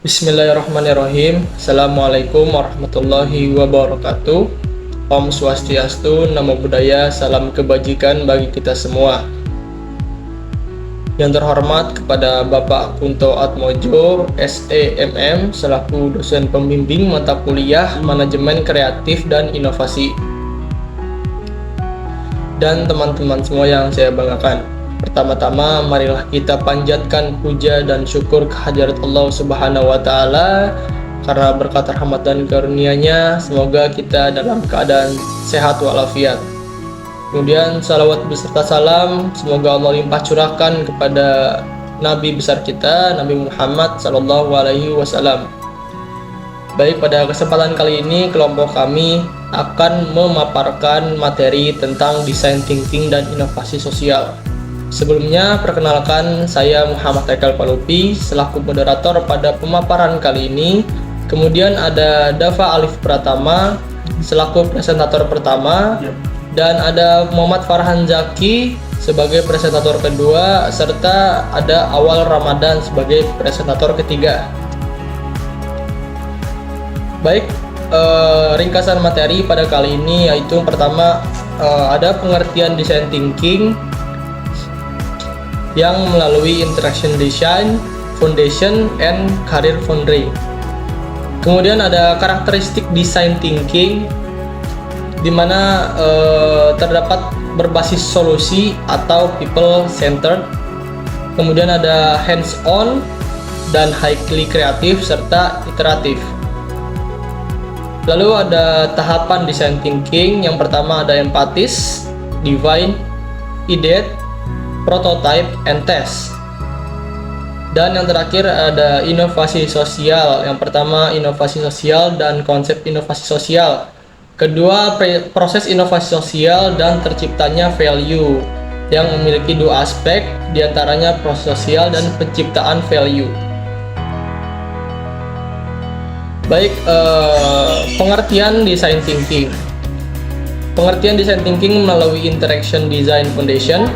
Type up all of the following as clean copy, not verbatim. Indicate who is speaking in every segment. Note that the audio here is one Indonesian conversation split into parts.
Speaker 1: Bismillahirrahmanirrahim. Assalamualaikum warahmatullahi wabarakatuh. Om Swastiastu, Namo Buddhaya, salam kebajikan bagi kita semua. Yang terhormat kepada Bapak Kunto Atmojo, SEMM, selaku dosen pembimbing mata kuliah Manajemen Kreatif dan Inovasi. Dan teman-teman semua yang saya banggakan. Pertama-tama, marilah kita panjatkan puja dan syukur kehadirat Allah Subhanahu wa Ta'ala, karena berkat rahmat dan karunia-Nya semoga kita dalam keadaan sehat walafiat. Kemudian salawat beserta salam semoga Allah limpah curahkan kepada Nabi besar kita, Nabi Muhammad Sallallahu Alaihi Wasallam. Baik, pada kesempatan kali ini kelompok kami akan memaparkan materi tentang design thinking dan inovasi sosial. Sebelumnya, perkenalkan, saya Muhammad Haikal Palupi selaku moderator pada pemaparan kali ini. Kemudian ada Dava Alif Pratama selaku presentator pertama, dan ada Muhammad Farhan Zaki sebagai presentator kedua, serta ada Awal Ramadan sebagai presentator ketiga. Baik, ringkasan materi pada kali ini yaitu pertama, ada pengertian design thinking yang melalui interaction design, foundation, and career foundry. Kemudian ada karakteristik design thinking, di mana terdapat berbasis solusi atau people centered. Kemudian ada hands on dan highly kreatif serta iteratif. Lalu ada tahapan design thinking. Yang pertama ada empatis, divine, ideate, prototype, and test. Dan yang terakhir ada inovasi sosial. Yang pertama inovasi sosial dan konsep inovasi sosial. Kedua proses inovasi sosial dan terciptanya value, yang memiliki dua aspek, diantaranya proses sosial dan penciptaan value. Baik, pengertian design thinking. Pengertian design thinking melalui interaction design foundation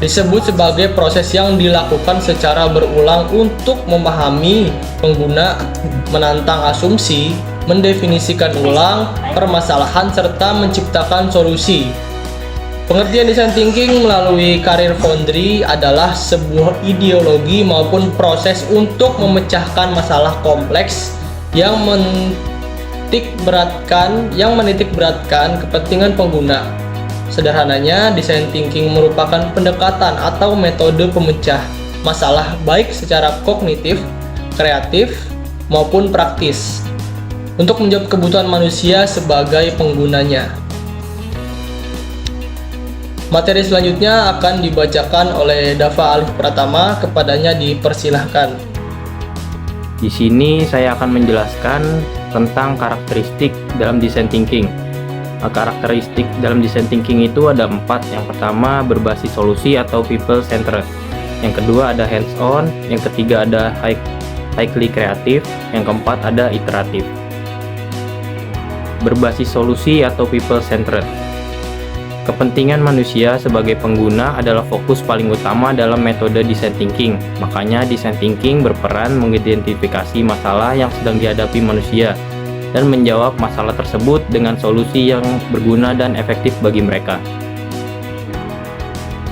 Speaker 1: disebut sebagai proses yang dilakukan secara berulang untuk memahami pengguna, menantang asumsi, mendefinisikan ulang permasalahan, serta menciptakan solusi. Pengertian design thinking melalui career foundry adalah sebuah ideologi maupun proses untuk memecahkan masalah kompleks yang menitik beratkan kepentingan pengguna. Sederhananya, design thinking merupakan pendekatan atau metode pemecah masalah baik secara kognitif, kreatif, maupun praktis untuk menjawab kebutuhan manusia sebagai penggunanya. Materi selanjutnya akan dibacakan oleh Dava Alif Pratama, kepadanya dipersilahkan.
Speaker 2: Di sini saya akan menjelaskan tentang karakteristik dalam design thinking. Karakteristik dalam design thinking itu ada 4. Yang pertama berbasis solusi atau people centered. Yang kedua ada hands on. Yang ketiga ada highly kreatif. Yang keempat ada iteratif. Berbasis solusi atau people centered. Kepentingan manusia sebagai pengguna adalah fokus paling utama dalam metode design thinking. Makanya design thinking berperan mengidentifikasi masalah yang sedang dihadapi manusia dan menjawab masalah tersebut dengan solusi yang berguna dan efektif bagi mereka.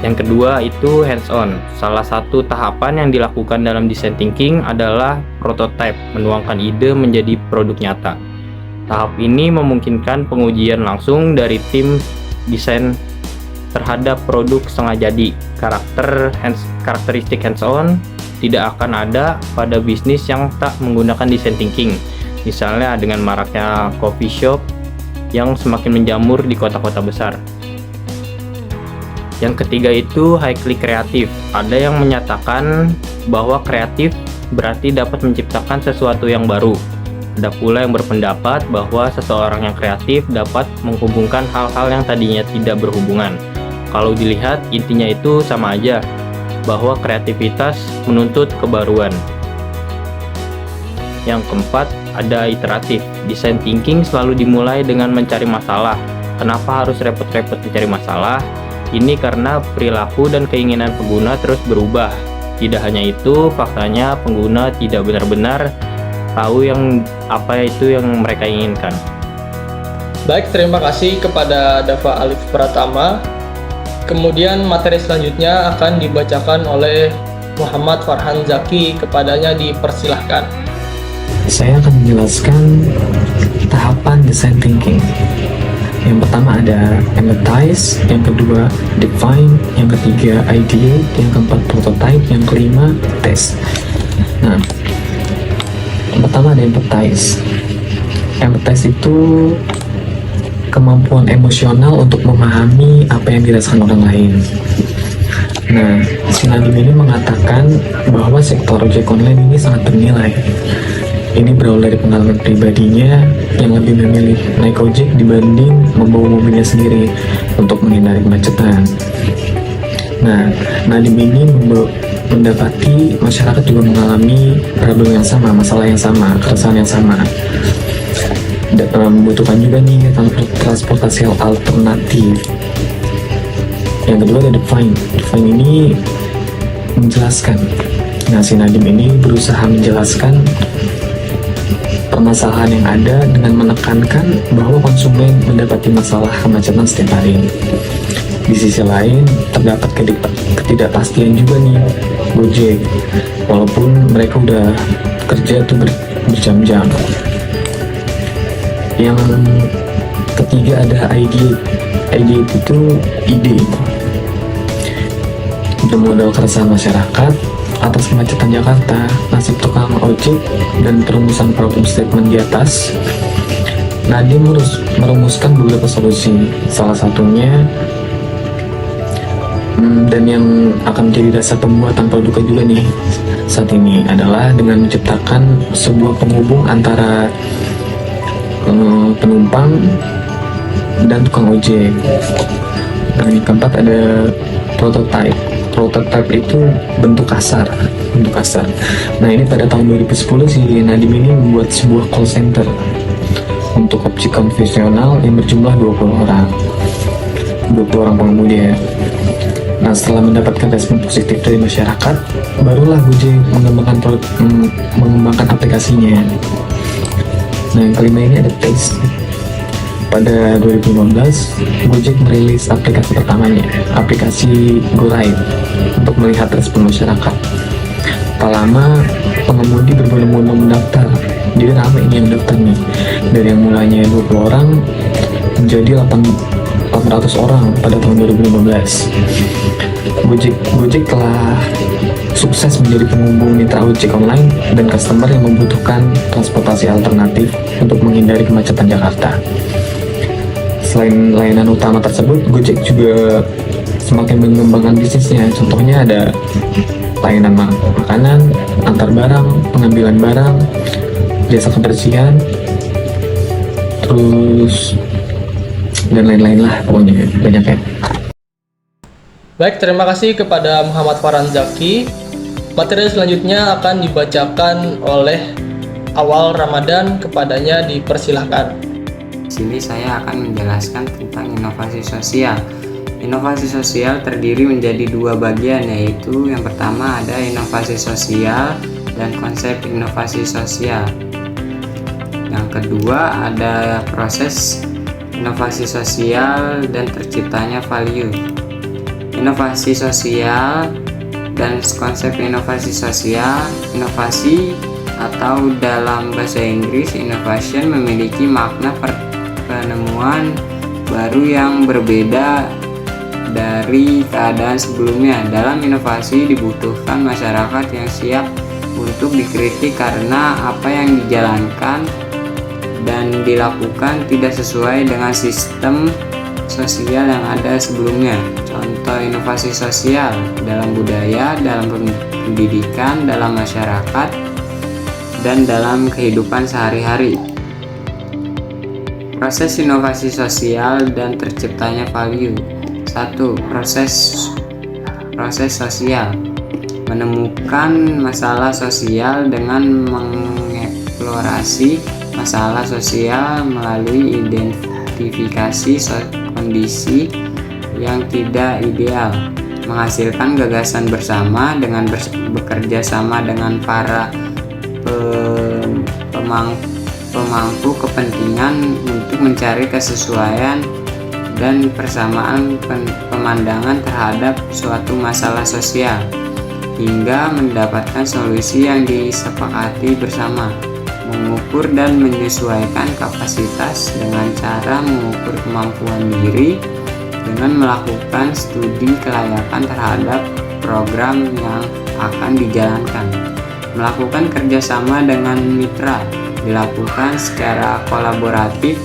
Speaker 2: Yang kedua itu hands-on. Salah satu tahapan yang dilakukan dalam design thinking adalah prototype, menuangkan ide menjadi produk nyata. Tahap ini memungkinkan pengujian langsung dari tim desain terhadap produk setengah jadi. Karakteristik hands-on tidak akan ada pada bisnis yang tak menggunakan design thinking. Misalnya dengan maraknya coffee shop yang semakin menjamur di kota-kota besar. Yang ketiga itu highly kreatif. Ada yang menyatakan bahwa kreatif berarti dapat menciptakan sesuatu yang baru. Ada pula yang berpendapat bahwa seseorang yang kreatif dapat menghubungkan hal-hal yang tadinya tidak berhubungan. Kalau dilihat, intinya itu sama aja, bahwa kreativitas menuntut kebaruan. Yang keempat, ada iteratif. Design thinking selalu dimulai dengan mencari masalah. Kenapa harus repot-repot mencari masalah? Ini karena perilaku dan keinginan pengguna terus berubah. Tidak hanya itu, faktanya pengguna tidak benar-benar tahu yang apa itu yang mereka inginkan.
Speaker 1: Baik, terima kasih kepada Dava Alif Pratama. Kemudian materi selanjutnya akan dibacakan oleh Muhammad Farhan Zaki, kepadanya dipersilahkan.
Speaker 3: Saya akan menjelaskan tahapan design thinking. Yang pertama ada empathize, yang kedua define, yang ketiga ideate, yang keempat prototype, yang kelima test. Nah, yang pertama ada empathize. Empathize itu kemampuan emosional untuk memahami apa yang dirasakan orang lain. Nah, si Nadiem ini mengatakan bahwa sektor ojek online ini sangat bernilai. Ini berawal dari pengalaman pribadinya yang lebih memilih naik ojek dibanding membawa mobilnya sendiri untuk menghindari kemacetan. Nah, Nadiem ini mendapati masyarakat juga mengalami problem yang sama, masalah yang sama, keresahan yang sama. Membutuhkan juga nih transportasi alternatif. Yang kedua ada define. Define ini menjelaskan. Nah, si Nadiem ini berusaha menjelaskan permasalahan yang ada dengan menekankan bahwa konsumen mendapati masalah kemacetan setiap hari. Di sisi lain, terdapat ketidakpastian juga nih Gojek, walaupun mereka udah kerja tuh berjam-jam. Yang ketiga ada ideate. Ideate itu ide. Bermodal keresahan masyarakat atas kemacetan Jakarta, nasib tukang ojek, dan perumusan problem statement di atas, Nadiem merumuskan beberapa solusi. Salah satunya dan yang akan menjadi dasar pembuatan produknya juga nih saat ini adalah dengan menciptakan sebuah penghubung antara penumpang dan tukang ojek. Dan yang keempat ada prototype. Prototype itu bentuk kasar. Nah, ini pada tahun 2010 si Nadiem ini membuat sebuah call center untuk ojek konvensional yang berjumlah 20 orang pengemudi ya. Nah, setelah mendapatkan respon positif dari masyarakat, barulah Gojek mengembangkan aplikasinya. Nah, yang kelima ini ada taste. Pada 2015, Gojek merilis aplikasi pertamanya, aplikasi GoRide, untuk melihat respon masyarakat. Tak lama, pengemudi berbondong-bondong mendaftar. Jadi ramai ini yang daftar nih. Dari yang mulanya 20 orang, menjadi 800 orang pada tahun 2015. Gojek telah sukses menjadi penghubung mitra ojek online dan customer yang membutuhkan transportasi alternatif untuk menghindari kemacetan Jakarta. Selain layanan utama tersebut, Gojek juga semakin mengembangkan bisnisnya. Contohnya ada layanan makanan, antar barang, pengambilan barang, jasa kebersihan, terus dan lain-lain lah, pokoknya banyak ya.
Speaker 1: Baik, terima kasih kepada Muhammad Farhan Zaki. Materi selanjutnya akan dibacakan oleh Awal Ramadan, kepadanya dipersilahkan.
Speaker 4: Di sini saya akan menjelaskan tentang inovasi sosial. Inovasi sosial terdiri menjadi dua bagian, yaitu yang pertama ada inovasi sosial dan konsep inovasi sosial. Yang kedua ada proses inovasi sosial dan terciptanya value. Inovasi sosial dan konsep inovasi sosial. Inovasi atau dalam bahasa Inggris innovation memiliki makna penemuan baru yang berbeda dari keadaan sebelumnya. Dalam inovasi dibutuhkan masyarakat yang siap untuk dikritik karena apa yang dijalankan dan dilakukan tidak sesuai dengan sistem sosial yang ada sebelumnya. Contoh inovasi sosial dalam budaya, dalam pendidikan, dalam masyarakat, dan dalam kehidupan sehari-hari. Proses inovasi sosial dan terciptanya value. 1. Proses sosial. Menemukan masalah sosial dengan mengeksplorasi masalah sosial melalui identifikasi kondisi yang tidak ideal, menghasilkan gagasan bersama dengan bekerja sama dengan para pemangku kepentingan untuk mencari kesesuaian dan persamaan pemandangan terhadap suatu masalah sosial hingga mendapatkan solusi yang disepakati bersama. Mengukur dan menyesuaikan kapasitas dengan cara mengukur kemampuan diri dengan melakukan studi kelayakan terhadap program yang akan dijalankan. Melakukan kerjasama dengan mitra dilakukan secara kolaboratif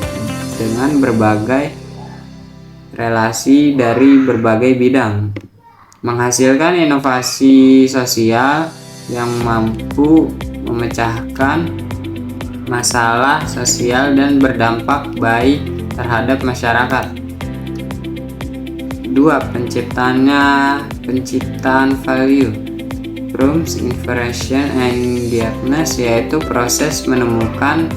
Speaker 4: dengan berbagai relasi dari berbagai bidang, menghasilkan inovasi sosial yang mampu memecahkan masalah sosial dan berdampak baik terhadap masyarakat. 2. Penciptaan value. Prompts, Inference, and Diagnosis, yaitu proses menemukan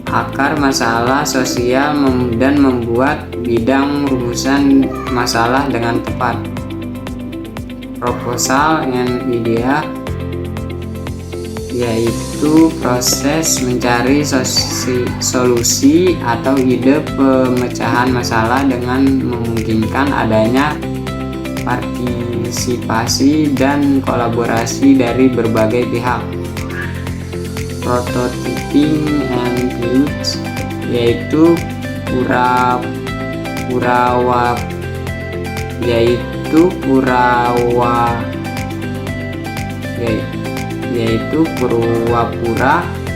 Speaker 4: akar masalah sosial dan membuat bidang rumusan masalah dengan tepat. Proposal and Idea, yaitu proses mencari solusi atau ide pemecahan masalah dengan memungkinkan adanya partisipasi dan kolaborasi dari berbagai pihak. Prototyping and Pilots, yaitu pura-pura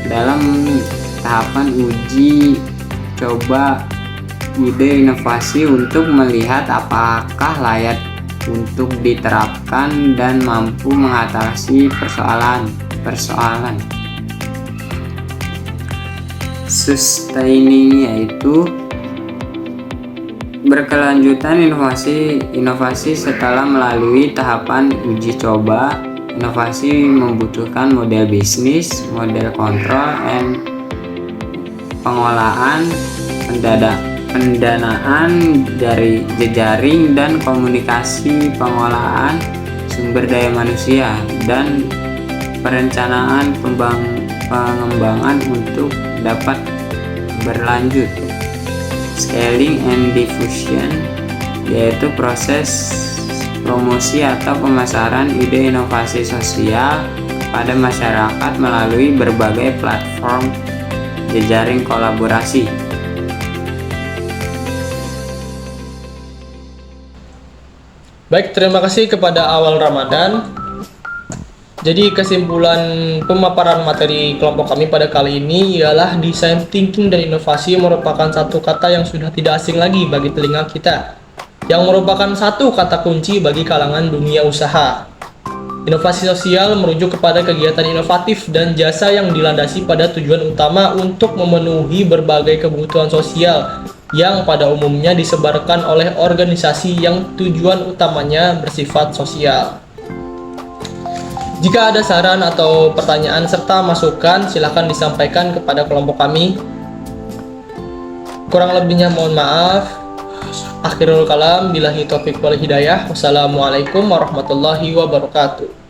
Speaker 4: dalam tahapan uji coba ide inovasi untuk melihat apakah layak untuk diterapkan dan mampu mengatasi persoalan. Sustaining, yaitu berkelanjutan inovasi setelah melalui tahapan uji coba. Inovasi membutuhkan model bisnis, model kontrol, dan pengolahan, pendanaan dari jejaring dan komunikasi, pengolahan sumber daya manusia, dan perencanaan pengembangan untuk dapat berlanjut. Scaling and diffusion, yaitu proses promosi atau pemasaran ide inovasi sosial kepada masyarakat melalui berbagai platform jejaring kolaborasi.
Speaker 1: Baik, terima kasih kepada Awal Ramadan. Jadi kesimpulan pemaparan materi kelompok kami pada kali ini ialah design thinking dan inovasi merupakan satu kata yang sudah tidak asing lagi bagi telinga kita, yang merupakan satu kata kunci bagi kalangan dunia usaha. Inovasi sosial merujuk kepada kegiatan inovatif dan jasa yang dilandasi pada tujuan utama untuk memenuhi berbagai kebutuhan sosial yang pada umumnya disebarkan oleh organisasi yang tujuan utamanya bersifat sosial. Jika ada saran atau pertanyaan serta masukan, silakan disampaikan kepada kelompok kami. Kurang lebihnya mohon maaf. Akhirul kalam, billahi taufiq wal hidayah. Wassalamualaikum warahmatullahi wabarakatuh.